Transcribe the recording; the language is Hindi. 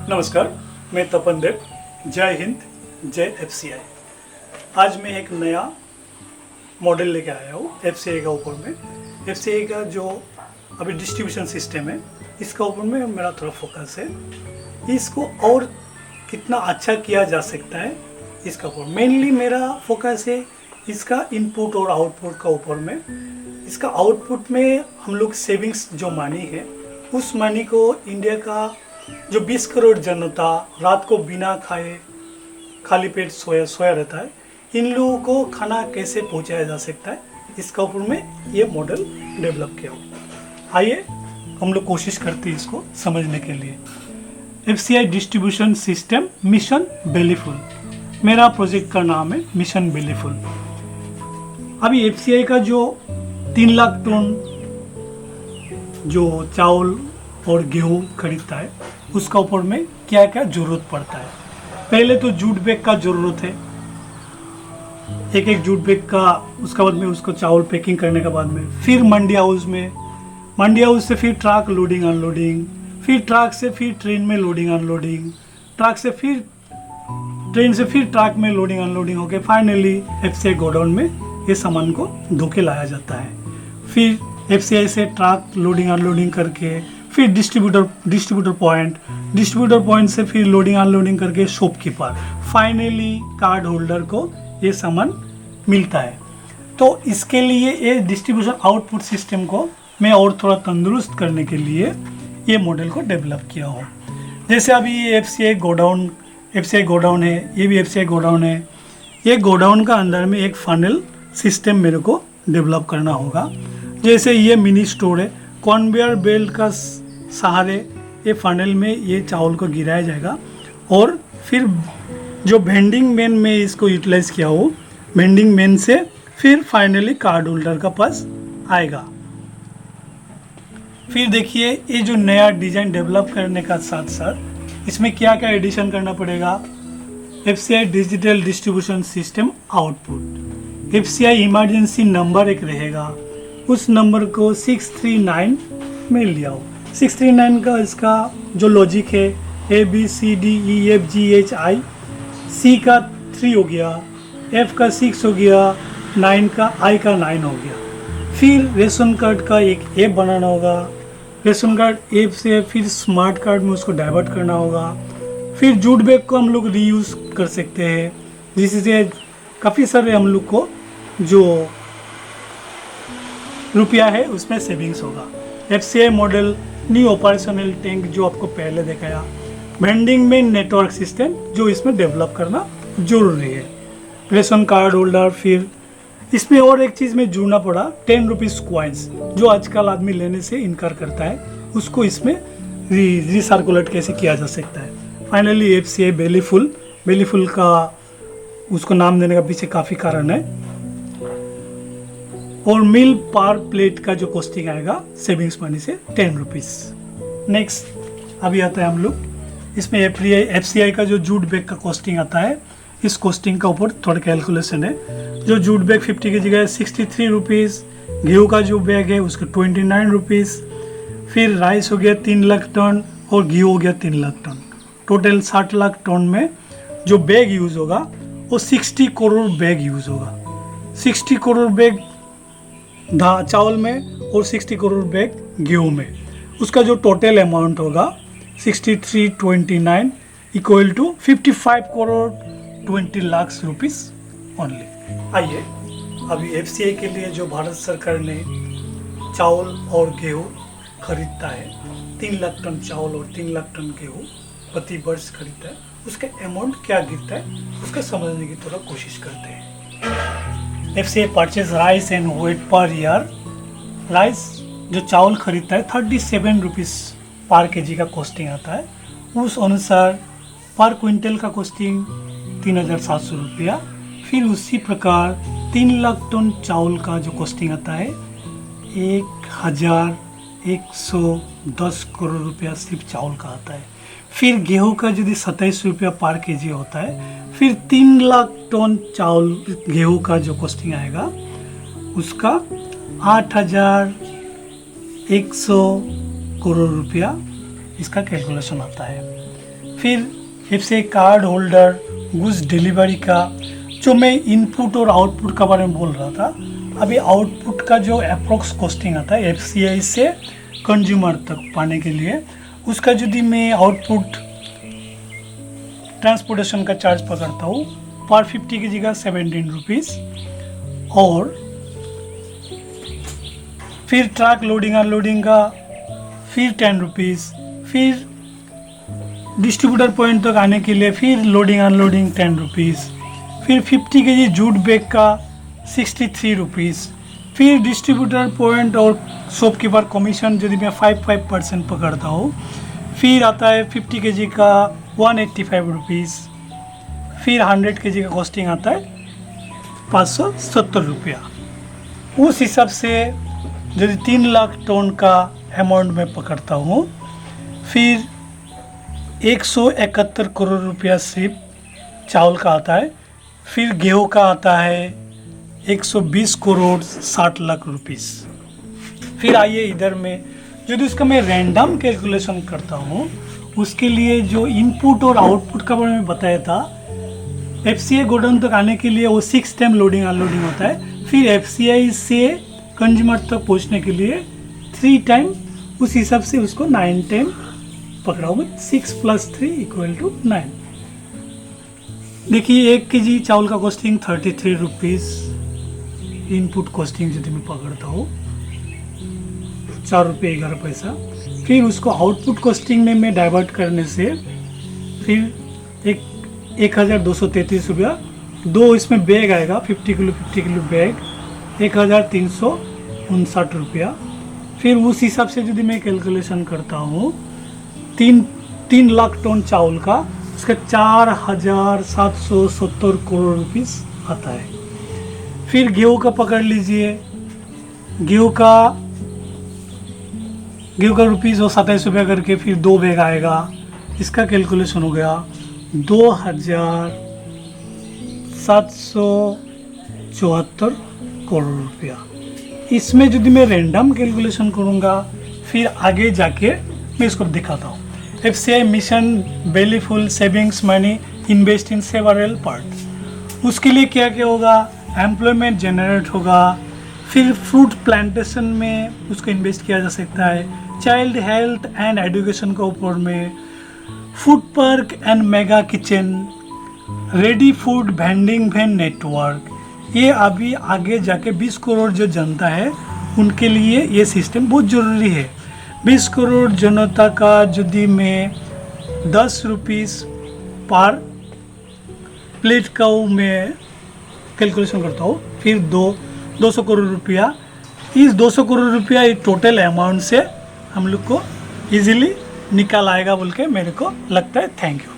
नमस्कार, मैं तपन देव। जय हिंद, जय एफसीआई। आज मैं एक नया मॉडल लेके आया हूँ एफसीआई का ऊपर में। एफसीआई का जो अभी डिस्ट्रीब्यूशन सिस्टम है, इसका ऊपर में मेरा थोड़ा फोकस है। इसको और कितना अच्छा किया जा सकता है इसका ऊपर मेनली मेरा फोकस है। इसका इनपुट और आउटपुट का ऊपर में, इसका आउटपुट में हम लोग सेविंग्स जो मनी है, उस मनी को इंडिया का जो 20 करोड़ जनता रात को बिना खाए खाली पेट सोया रहता है, इन लोगों को खाना कैसे पहुंचाया जा सकता है, इसका ऊपर में ये मॉडल डेवलप किया हो। आइए हम लोग कोशिश करते हैं इसको समझने के लिए। एफसीआई डिस्ट्रीब्यूशन सिस्टम मिशन बेलीफुल, मेरा प्रोजेक्ट का नाम है मिशन बेलीफुल। अभी एफसीआई का जो 3 लाख टन जो चावल और गेहूँ खरीदता है, उसका ऊपर में क्या क्या जरूरत पड़ता है। पहले तो जूट बैग का जरूरत है, एक जूट बैग का। उसके बाद में उसको चावल पैकिंग करने के बाद में फिर मंडी हाउस से फिर ट्रक लोडिंग अनलोडिंग, फिर ट्रक से फिर ट्रेन में लोडिंग अनलोडिंग, ट्रक से फिर ट्रेन से फिर ट्रक में लोडिंग अनलोडिंग होके फाइनली एफसीआई गोडाउन में ये सामान को धोके लाया जाता है। फिर एफसीआई से ट्रक लोडिंग अनलोडिंग करके फिर डिस्ट्रीब्यूटर पॉइंट से फिर लोडिंग अनलोडिंग करके शॉपकीपर, फाइनली कार्ड होल्डर को ये सामान मिलता है। तो इसके लिए ये डिस्ट्रीब्यूशन आउटपुट सिस्टम को मैं और थोड़ा तंदुरुस्त करने के लिए ये मॉडल को डेवलप किया हूँ। जैसे अभी ये एफसीआई गोडाउन है, ये भी एफसीआई गोडाउन है। ये गोडाउन का अंदर में एक फनल सिस्टम मेरे को डेवलप करना होगा। जैसे ये मिनी स्टोर है, कन्वेयर बेल्ट का सहारे ये फनल में ये चावल को गिराया जाएगा और फिर जो वेंडिंग मैन में इसको यूटिलाइज किया हो, वेंडिंग मैन से फिर फाइनली कार्ड होल्डर का पास आएगा। फिर देखिए ये जो नया डिजाइन डेवलप करने का साथ साथ इसमें क्या क्या एडिशन करना पड़ेगा। FCI digital distribution system output, FCI emergency number एक रहेगा, उस नंबर को 639 में लिया हो। 639 का इसका जो लॉजिक है, ABCDEFGHI, C का 3 हो गया, F का 6 हो गया, 9 का I का 9 हो गया। फिर रेशन कार्ड का एक ऐप बनाना होगा, रेशन कार्ड ऐप से फिर स्मार्ट कार्ड में उसको डाइवर्ट करना होगा। फिर जूट बैग को हम लोग रीयूज़ कर सकते हैं, जिससे काफ़ी सारे हम लोग को जो रुपया है उसमें सेविंग्स होगा। FCI model new operational tank जो आपको पहले दिखाया, वेंडिंग में नेटवर्क सिस्टम जो इसमें डेवलप करना जरूरी है, रेशन कार्ड होल्डर। फिर इसमें और एक चीज़ में जुड़ना पड़ा, 10 रुपीज़ कॉइन्स जो आजकल आदमी लेने से इनकार करता है, उसको इसमें रिसर्कुलेट कैसे किया जा सकता है। फाइनली एफसीआई बेलीफुल का उसको नाम देने का पीछे काफ़ी कारण है। और मील पर प्लेट का जो कॉस्टिंग आएगा सेविंग्स मनी से 10 रुपीज़। नेक्स्ट अभी आता है हम लोग इसमें एफसीआई का जो जूट बैग का कॉस्टिंग आता है, इस कॉस्टिंग का ऊपर थोड़ा कैलकुलेशन है। जो जूट बैग 50 की जगह 63 रुपीज़, गेहूँ का जो बैग है उसका 29 रुपीज़, फिर राइस हो गया 3 लाख टन और गेहूँ हो गया 3 lakh ton, total 60 lakh ton में जो बैग यूज़ होगा वो 60 करोड़ बैग यूज़ होगा। 60 करोड़ बैग चावल में और 60 करोड़ बैग गेहूँ में, उसका जो टोटल अमाउंट होगा 6329 equal to 55 crore 20 lakh rupees only. आइए अभी एफसीआई के लिए जो भारत सरकार ने चावल और गेहूँ खरीदता है, 3 लाख टन चावल और 3 लाख टन गेहूँ प्रति वर्ष खरीदता है, उसका अमाउंट क्या गिरता है उसका समझने की थोड़ा कोशिश करते हैं। FCI purchase rice and wheat per year. Rice जो चावल खरीदता है 37 रुपीज़ पर केजी का कॉस्टिंग आता है, उस अनुसार पर क्विंटल का कॉस्टिंग 3700 रुपया। फिर उसी प्रकार 3 लाख टन चावल का जो कॉस्टिंग आता है 1110 करोड़ रुपया सिर्फ चावल का आता है। फिर गेहूं का यदि 27 रुपया पर केजी होता है, फिर 3 लाख टन चावल गेहूं का जो कॉस्टिंग आएगा उसका 8100 करोड़ रुपया इसका कैलकुलेशन आता है। फिर FCI card holder, goods delivery का, जो मैं इनपुट और आउटपुट का बारे में बोल रहा था, अभी आउटपुट का जो अप्रोक्स कॉस्टिंग आता है FCI से कंज्यूमर तक पाने के लिए, उसका यदि मैं आउटपुट ट्रांसपोर्टेशन का चार्ज पकड़ता हूँ पर 50 kg का 17 रुपीज़, और फिर ट्रक लोडिंग अनलोडिंग का फिर 10 रुपीज़, फिर डिस्ट्रीब्यूटर पॉइंट तक आने के लिए फिर लोडिंग अनलोडिंग 10 रुपीज़, फिर 50 kg जूट बैग का 63 रुपीज़, फिर डिस्ट्रीब्यूटर पॉइंट और शॉपकीपर कमीशन यदि मैं 5% पकड़ता हूँ, फिर आता है 50 kg का 185 रुपीज़, फिर 100 kg का कॉस्टिंग आता है 570 रुपया। उस हिसाब से यदि 3 लाख टन का अमाउंट में पकड़ता हूँ, फिर 171 करोड़ रुपया सिर्फ चावल का आता है, फिर गेहूँ का आता है 120 करोड़ 60 लाख रुपीस। फिर आइए इधर में यदि उसका मैं रैंडम कैलकुलेशन करता हूँ, उसके लिए जो इनपुट और आउटपुट का बारे में बताया था, FCI गोडाउन तक आने के लिए वो 6 टाइम लोडिंग अनलोडिंग होता है, फिर FCI से कंज्यूमर तक पहुँचने के लिए 3 टाइम, उस हिसाब से उसको 9 टाइम पकड़ा हुआ, 6 + 3 = 9। देखिए 1 kg चावल का कॉस्टिंग 33 रुपीज़, इनपुट कॉस्टिंग यदि मैं पकड़ता हूँ 4 रुपये 11 पैसा, फिर उसको आउटपुट कॉस्टिंग में मैं डाइवर्ट करने से फिर 1233 रुपया, 2 इसमें बैग आएगा 50 किलो बैग 1359 रुपया। फिर उस हिसाब से यदि मैं कैलकुलेशन करता हूँ 3 लाख टन चावल का, उसका 4770 करोड़ रुपीस आता है। फिर गेहूँ का पकड़ लीजिए, गेहूँ का रुपीज़ वो 27 रुपया करके फिर 2 बैग आएगा, इसका कैलकुलेशन हो गया 2774 करोड़ रुपया। इसमें यदि मैं रैंडम कैलकुलेशन करूँगा फिर आगे जाके मैं इसको दिखाता हूँ। FCI mission bellyful savings money invest in several part. उसके लिए क्या क्या होगा, एम्प्लॉयमेंट जनरेट होगा, फिर फ्रूट प्लांटेशन में उसको इन्वेस्ट किया जा सकता है, चाइल्ड हेल्थ एंड एजुकेशन के ऊपर में, food park and mega kitchen, ready food vending van network. ये अभी आगे जाके 20 करोड़ जो जनता है उनके लिए ये सिस्टम बहुत ज़रूरी है। 20 करोड़ जनता का यदि मैं 10 रुपीज़ पर प्लेट का मैं कैलकुलेशन करता हूँ, फिर 200 करोड़ रुपया, इस 200 करोड़ रुपया ये टोटल अमाउंट से हम लोग को इजीली निकाल आएगा बोल के मेरे को लगता है। Thank you.